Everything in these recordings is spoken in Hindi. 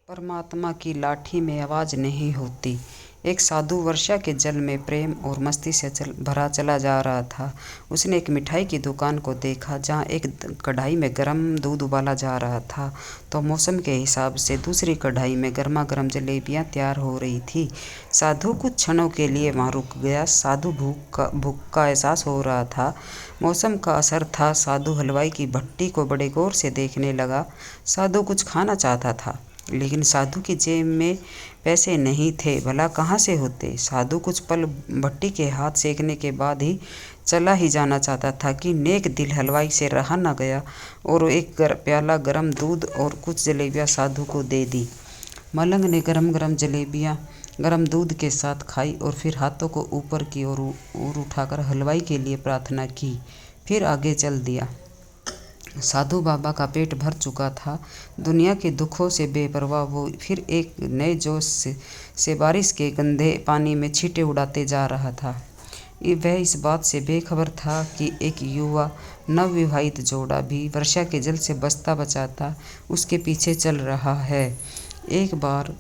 परमात्मा की लाठी में आवाज नहीं होती। एक साधु वर्षा के जल में प्रेम और मस्ती से भरा चला जा रहा था। उसने एक मिठाई की दुकान को देखा जहाँ एक कढ़ाई में गर्म दूध उबाला जा रहा था, तो मौसम के हिसाब से दूसरी कढ़ाई में गर्मा गर्म जलेबियाँ तैयार हो रही थी। साधु कुछ क्षणों के लिए वहाँ रुक गया। साधु भूख का एहसास हो रहा था। मौसम का असर था। साधु हलवाई की भट्टी को बड़े गौर से देखने लगा। साधु कुछ खाना चाहता था, लेकिन साधु की जेब में पैसे नहीं थे। भला कहाँ से होते? साधु कुछ पल भट्टी के हाथ सेकने के बाद ही चला ही जाना चाहता था कि नेक दिल हलवाई से रहा न गया और एक प्याला गर्म दूध और कुछ जलेबियाँ साधु को दे दी। मलंग ने गरम गरम जलेबियाँ गर्म दूध के साथ खाई और फिर हाथों को ऊपर की ओर उठाकर हलवाई के लिए प्रार्थना की, फिर आगे चल दिया। साधु बाबा का पेट भर चुका था। दुनिया के दुखों से बेपरवाह वो फिर एक नए जोश से बारिश के गंदे पानी में छींटे उड़ाते जा रहा था। वह इस बात से बेखबर था कि एक युवा नवविवाहित जोड़ा भी वर्षा के जल से बचता बचाता उसके पीछे चल रहा है। एक बार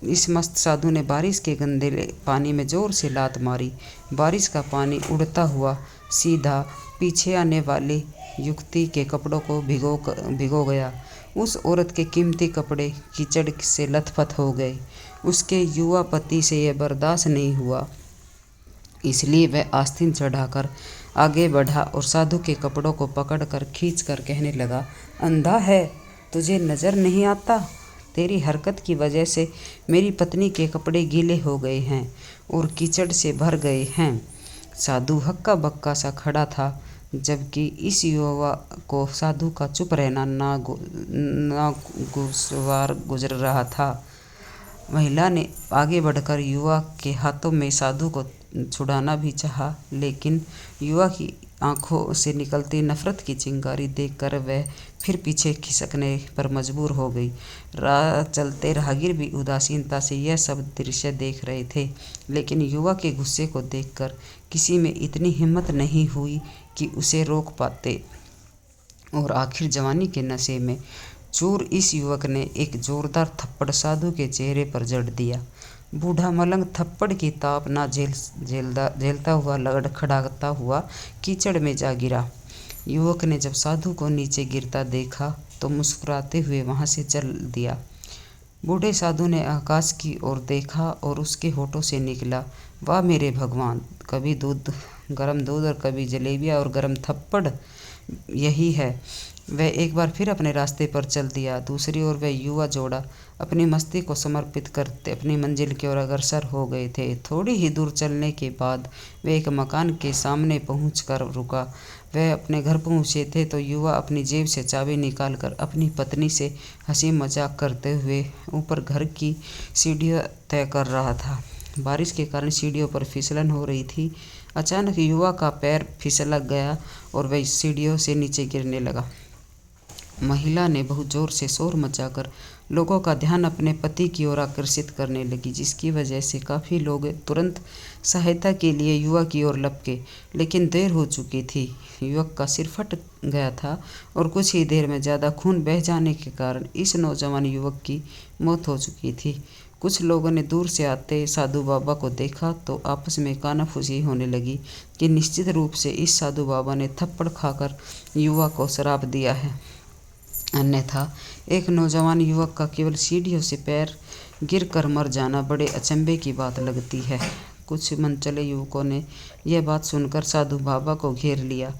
इस मस्त साधु ने बारिश के गंदे पानी में जोर से लात मारी। बारिश का पानी उड़ता हुआ सीधा पीछे आने वाली युवती के कपड़ों को भिगो गया। उस औरत के कीमती कपड़े कीचड़ से लथपथ हो गए। उसके युवा पति से यह बर्दाश्त नहीं हुआ, इसलिए वह आस्तीन चढ़ाकर आगे बढ़ा और साधु के कपड़ों को पकड़कर खींचकर कहने लगा, अंधा है, तुझे नज़र नहीं आता? तेरी हरकत की वजह से मेरी पत्नी के कपड़े गीले हो गए हैं और कीचड़ से भर गए हैं। साधु हक्का बक्का सा खड़ा था, जबकि इस युवा को साधु का चुप रहना नागुवार गुजर रहा था। महिला ने आगे बढ़कर युवा के हाथों में साधु को छुड़ाना भी चाहा, लेकिन युवा की आंखों से निकलती नफरत की चिंगारी देखकर वह फिर पीछे खिसकने पर मजबूर हो गई। राह चलते राहगीर भी उदासीनता से यह सब दृश्य देख रहे थे, लेकिन युवा के गुस्से को देखकर किसी में इतनी हिम्मत नहीं हुई कि उसे रोक पाते। और आखिर जवानी के नशे में चूर इस युवक ने एक जोरदार थप्पड़ साधु के चेहरे पर जड़ दिया। बूढ़ा मलंग थप्पड़ की ताप ना झेलता हुआ लड़खड़ाता हुआ कीचड़ में जा गिरा। युवक ने जब साधु को नीचे गिरता देखा तो मुस्कुराते हुए वहां से चल दिया। बूढ़े साधु ने आकाश की ओर देखा और उसके होठों से निकला, वाह मेरे भगवान, कभी गरम दूध और कभी जलेबियाँ और गरम थप्पड़, यही है। वह एक बार फिर अपने रास्ते पर चल दिया। दूसरी ओर वह युवा जोड़ा अपनी मस्ती को समर्पित करते अपनी मंजिल की ओर अग्रसर हो गए थे। थोड़ी ही दूर चलने के बाद वह एक मकान के सामने पहुंचकर रुका। वह अपने घर पहुंचे थे तो युवा अपनी जेब से चाबी निकालकर अपनी पत्नी से हंसी मजाक करते हुए ऊपर घर की सीढ़ियाँ तय कर रहा था। बारिश के कारण सीढ़ियों पर फिसलन हो रही थी। अचानक युवा का पैर फिसल गया और वह सीढ़ियों से नीचे गिरने लगा। महिला ने बहुत जोर से शोर मचाकर लोगों का ध्यान अपने पति की ओर आकर्षित करने लगी, जिसकी वजह से काफ़ी लोग तुरंत सहायता के लिए युवक की ओर लपके, लेकिन देर हो चुकी थी। युवक का सिर फट गया था और कुछ ही देर में ज़्यादा खून बह जाने के कारण इस नौजवान युवक की मौत हो चुकी थी। कुछ लोगों ने दूर से आते साधु बाबा को देखा तो आपस में कानाफूसी होने लगी कि निश्चित रूप से इस साधु बाबा ने थप्पड़ खाकर युवा को श्राप दिया है, अन्यथा एक नौजवान युवक का केवल सीढ़ियों से पैर गिरकर मर जाना बड़े अचंभे की बात लगती है। कुछ मनचले युवकों ने यह बात सुनकर साधु बाबा को घेर लिया।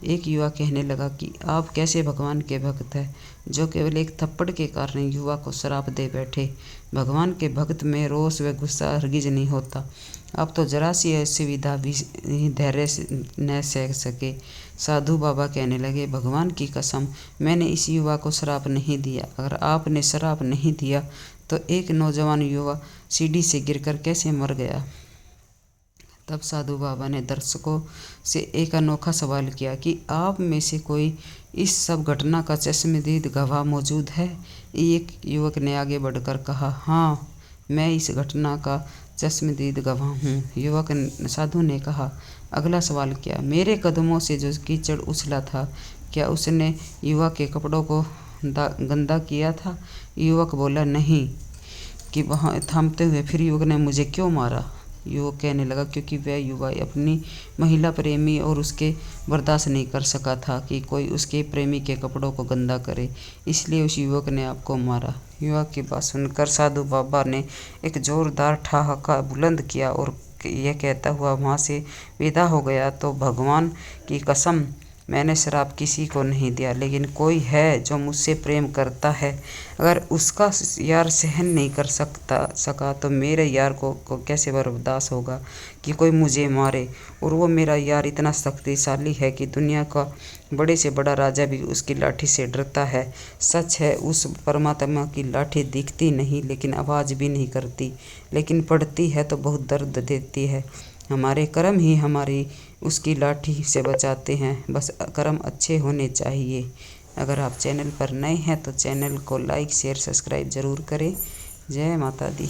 एक युवा कहने लगा कि आप कैसे भगवान के भक्त हैं जो केवल एक थप्पड़ के कारण युवा को श्राप दे बैठे। भगवान के भक्त में रोष व गुस्सा हरगिज नहीं होता। आप तो जरा सी असुविधा भी धैर्य न सह सके। साधु बाबा कहने लगे, भगवान की कसम, मैंने इस युवा को श्राप नहीं दिया। अगर आपने श्राप नहीं दिया तो एक नौजवान युवा सीढ़ी से गिरकर कैसे मर गया? तब साधु बाबा ने दर्शकों से एक अनोखा सवाल किया कि आप में से कोई इस सब घटना का चश्मदीद गवाह मौजूद है? एक युवक ने आगे बढ़कर कहा, हाँ, मैं इस घटना का चश्मदीद गवाह हूँ। युवक साधु ने कहा, अगला सवाल क्या? मेरे कदमों से जो कीचड़ उछला था, क्या उसने युवा के कपड़ों को गंदा किया था? युवक बोला, नहीं। कि वहाँ थामते हुए फिर युवक ने मुझे क्यों मारा? युवक कहने लगा, क्योंकि वह युवा अपनी महिला प्रेमी और उसके बर्दाश्त नहीं कर सका था कि कोई उसके प्रेमी के कपड़ों को गंदा करे, इसलिए उस युवक ने आपको मारा। युवक की बात सुनकर साधु बाबा ने एक जोरदार ठहाका बुलंद किया और यह कहता हुआ वहाँ से विदा हो गया। तो भगवान की कसम, मैंने श्राप किसी को नहीं दिया, लेकिन कोई है जो मुझसे प्रेम करता है, अगर उसका यार सहन नहीं कर सका तो मेरे यार को कैसे बर्दाश्त होगा कि कोई मुझे मारे। और वो मेरा यार इतना शक्तिशाली है कि दुनिया का बड़े से बड़ा राजा भी उसकी लाठी से डरता है। सच है, उस परमात्मा की लाठी दिखती नहीं, लेकिन आवाज़ भी नहीं करती, लेकिन पड़ती है तो बहुत दर्द देती है। हमारे कर्म ही हमारी उसकी लाठी से बचाते हैं, बस कर्म अच्छे होने चाहिए। अगर आप चैनल पर नए हैं तो चैनल को लाइक शेयर सब्सक्राइब ज़रूर करें। जय माता दी।